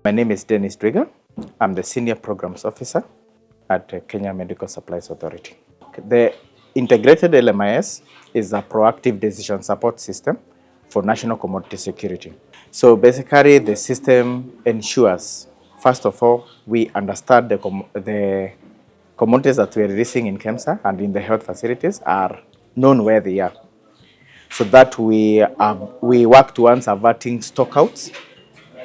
My name is Dennis Drigger. I'm the Senior Programs Officer at the Kenya Medical Supplies Authority. The integrated LMIS is a proactive decision support system for national commodity security. So basically, the system ensures, first of all, we understand the commodities that we're releasing in Kemsa and in the health facilities are known where they are, so that we work towards averting stockouts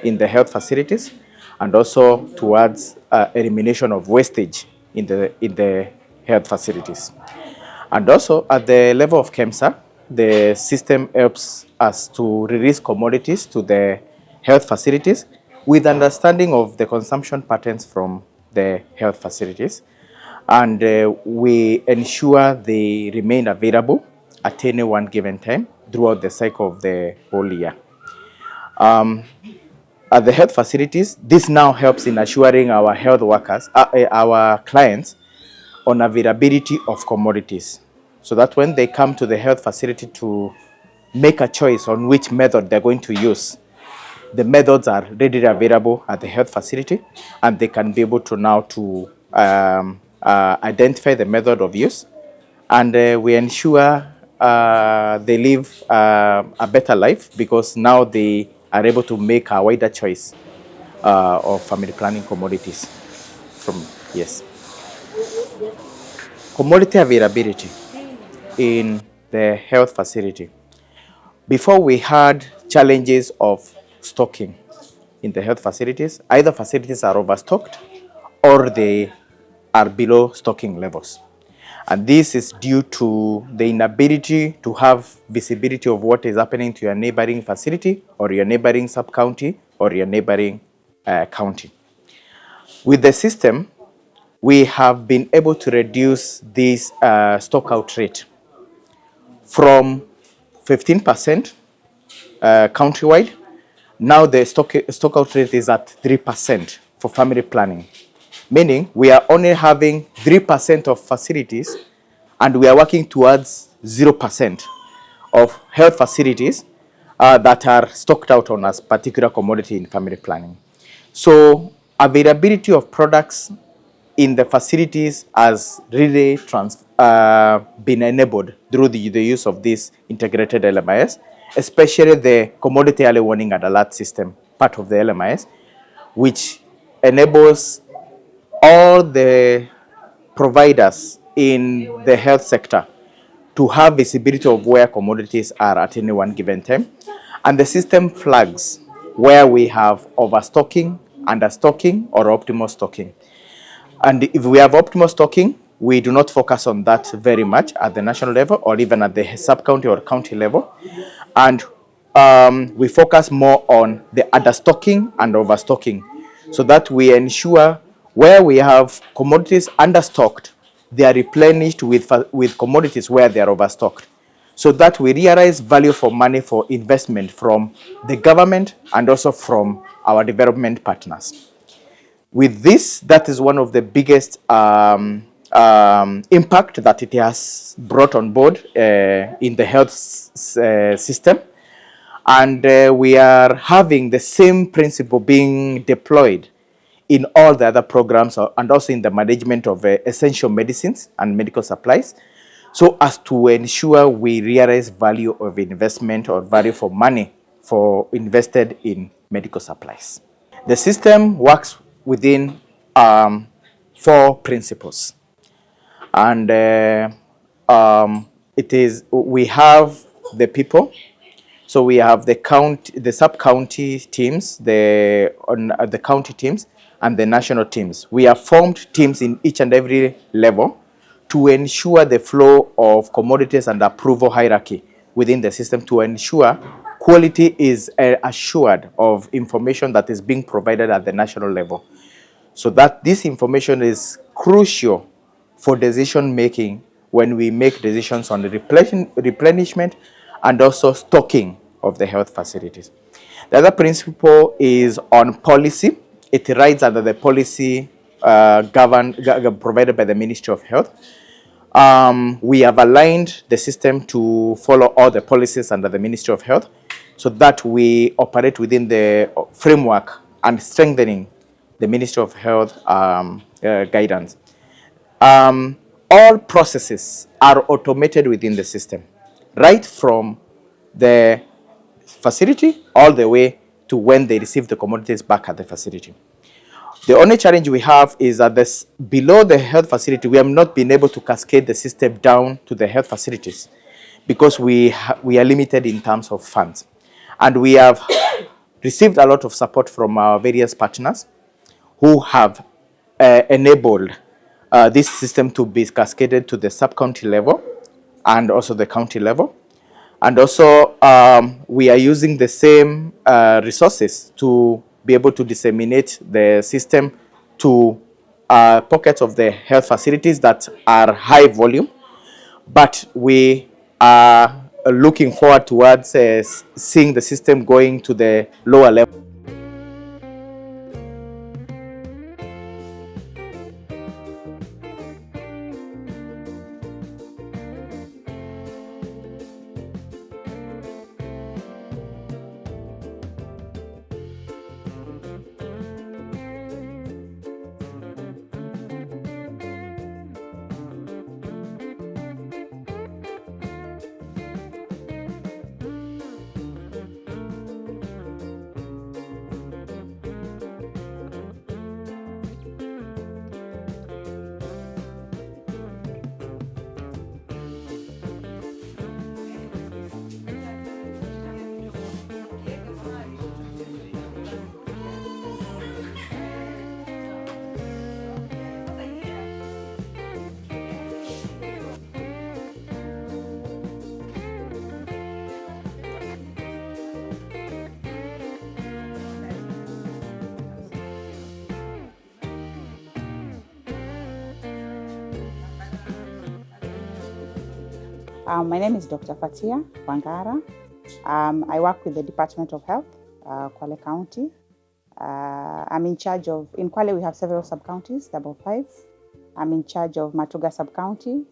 in the health facilities, and also towards elimination of wastage in the health facilities. And also at the level of Kemsa, the system helps us to release commodities to the health facilities with understanding of the consumption patterns from the health facilities. And we ensure they remain available at any one given time throughout the cycle of the whole year. At the health facilities, this now helps in assuring our health workers, our clients, on availability of commodities, so that when they come to the health facility to make a choice on which method they're going to use, the methods are readily available at the health facility, and they can be able to now to identify the method of use, and we ensure they live a better life, because now they are able to make a wider choice of family planning commodities from, yes. Commodity availability in the health facility. Before, we had challenges of stocking in the health facilities. Either facilities are overstocked or they are below stocking levels. And this is due to the inability to have visibility of what is happening to your neighboring facility or your neighboring sub-county or your neighboring county. With the system, we have been able to reduce this stock-out rate from 15% countrywide. Now the stock-out rate is at 3% for family planning, meaning we are only having 3% of facilities, and we are working towards 0% of health facilities that are stocked out on a particular commodity in family planning. So availability of products in the facilities has really been enabled through the use of this integrated LMIS, especially the commodity early warning and alert system, part of the LMIS, which enables all the providers in the health sector to have visibility of where commodities are at any one given time. And the system flags where we have overstocking, understocking, or optimal stocking. And if we have optimal stocking, we do not focus on that very much at the national level or even at the sub-county or county level. And we focus more on the understocking and overstocking, so that we ensure where we have commodities understocked, they are replenished with commodities where they are overstocked, so that we realize value for money for investment from the government and also from our development partners. With this, that is one of the biggest impact that it has brought on board in the health system. And we are having the same principle being deployed in all the other programs and also in the management of essential medicines and medical supplies, so as to ensure we realize value of investment or value for money for invested in medical supplies. The system works within 4 principles, and we have the people, So we have the sub-county teams, the county teams, and the national teams. We have formed teams in each and every level to ensure the flow of commodities and approval hierarchy within the system, to ensure quality is assured of information that is being provided at the national level. So that this information is crucial for decision making when we make decisions on the replenishment and also stocking of the health facilities. The other principle is on policy. It rides under the policy provided by the Ministry of Health. We have aligned the system to follow all the policies under the Ministry of Health so that we operate within the framework and strengthening the Ministry of Health guidance. All processes are automated within the system, right from the facility all the way to when they receive the commodities back at the facility. The only challenge we have is that below the health facility, we have not been able to cascade the system down to the health facilities because we are limited in terms of funds. And we have received a lot of support from our various partners who have enabled this system to be cascaded to the sub-county level and also the county level. And also, we are using the same resources to be able to disseminate the system to pockets of the health facilities that are high volume. But we are looking forward towards seeing the system going to the lower level. My name is Dr. Fatia Wangara. I work with the Department of Health, Kwale County. I'm in charge of, in Kwale we have several sub-counties, double five. I'm in charge of Matuga sub-county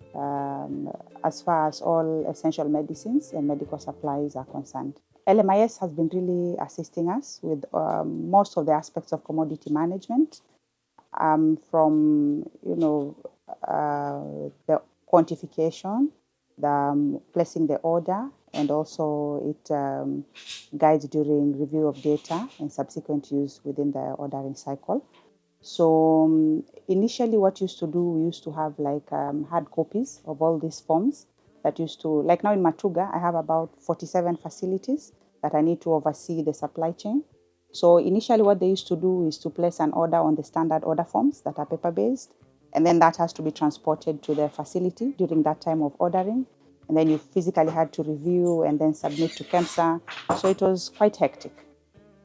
as far as all essential medicines and medical supplies are concerned. LMIS has been really assisting us with most of the aspects of commodity management, from the quantification, the placing the order, and also it guides during review of data and subsequent use within the ordering cycle. So initially what used to do, we used to have like hard copies of all these forms that used to, like now in Matuga, I have about 47 facilities that I need to oversee the supply chain. So initially what they used to do is to place an order on the standard order forms that are paper-based, and then that has to be transported to the facility during that time of ordering. And then you physically had to review and then submit to Kemsa. So it was quite hectic.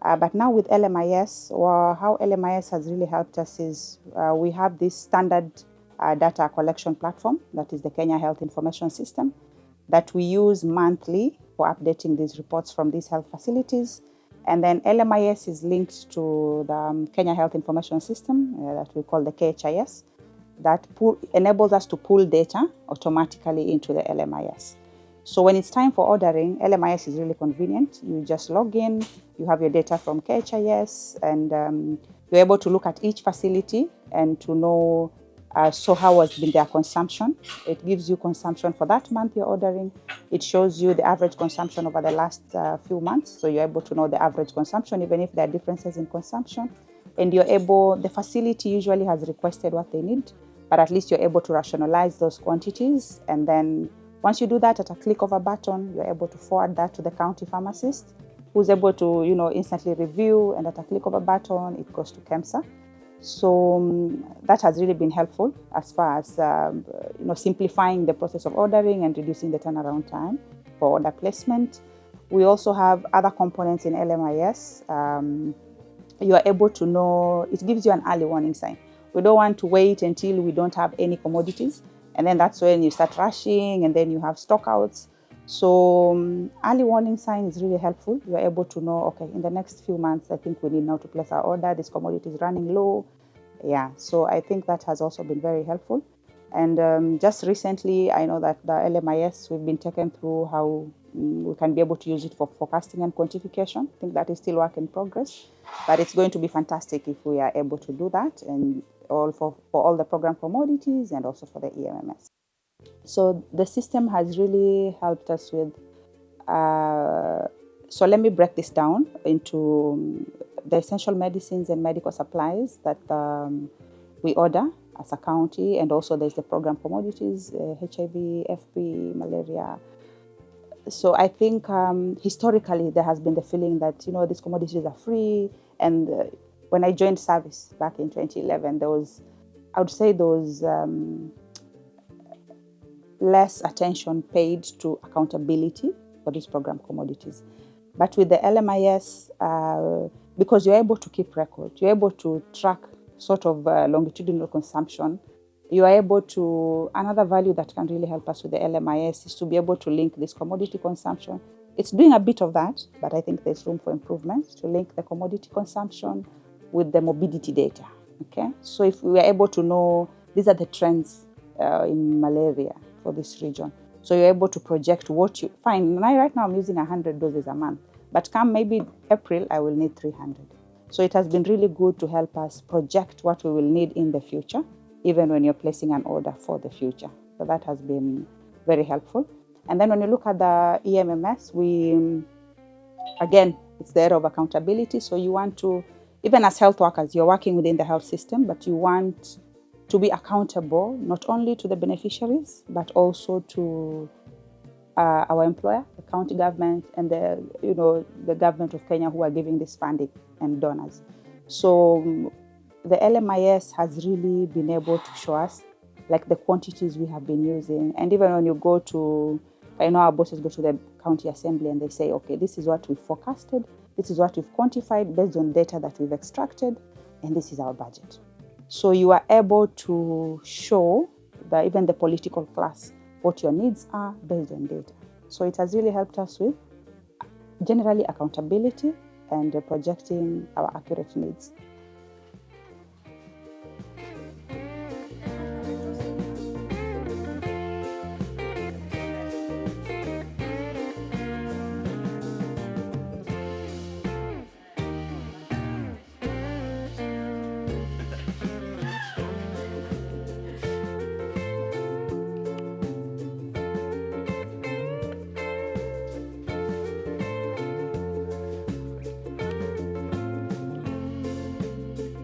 But now with LMIS, how LMIS has really helped us is we have this standard data collection platform, that is the Kenya Health Information System, that we use monthly for updating these reports from these health facilities. And then LMIS is linked to the Kenya Health Information System that we call the KHIS, that enables us to pull data automatically into the LMIS. So when it's time for ordering, LMIS is really convenient. You just log in, you have your data from KHIS, and you're able to look at each facility and to know so how has been their consumption. It gives you consumption for that month you're ordering. It shows you the average consumption over the last few months. So you're able to know the average consumption, even if there are differences in consumption. And the facility usually has requested what they need, but at least you're able to rationalize those quantities and then Once you do that, at a click of a button, you're able to forward that to the county pharmacist, who's able to, instantly review, and at a click of a button, it goes to Kemsa. So that has really been helpful as far as simplifying the process of ordering and reducing the turnaround time for order placement. We also have other components in LMIS. You are able to know, it gives you an early warning sign. We don't want to wait until we don't have any commodities, and then that's when you start rushing, and then you have stockouts. So early warning sign is really helpful. You are able to know, okay, in the next few months, I think we need now to place our order. This commodity is running low. Yeah, so I think that has also been very helpful. And just recently, I know that the LMIS, we've been taken through how we can be able to use it for forecasting and quantification. I think that is still work in progress, but it's going to be fantastic if we are able to do that, and all for all the program commodities and also for the EMMS. So the system has really helped us with, so let me break this down into the essential medicines and medical supplies that we order as a county, and also there's the program commodities, HIV, FP, malaria. So I think historically there has been the feeling that, these commodities are free. And when I joined service back in 2011, I would say there was less attention paid to accountability for these program commodities. But with the LMIS, because you're able to keep record, you're able to track sort of longitudinal consumption, you are able to, another value that can really help us with the LMIS is to be able to link this commodity consumption. It's doing a bit of that, but I think there's room for improvement to link the commodity consumption with the morbidity data, okay? So if we are able to know, these are the trends in malaria for this region. So you're able to project what you find. Right now I'm using 100 doses a month, but come maybe April, I will need 300. So it has been really good to help us project what we will need in the future, even when you're placing an order for the future. So that has been very helpful. And then when you look at the EMMS, again, it's the area of accountability. So you want to, even as health workers, you're working within the health system, but you want to be accountable not only to the beneficiaries, but also to our employer, the county government, and the government of Kenya, who are giving this funding, and donors. So the LMIS has really been able to show us like the quantities we have been using. And even when you go to, I know our bosses go to the county assembly and they say, okay, this is what we forecasted, this is what we've quantified based on data that we've extracted, and this is our budget. So you are able to show even the political class what your needs are based on data. So it has really helped us with generally accountability and projecting our accurate needs.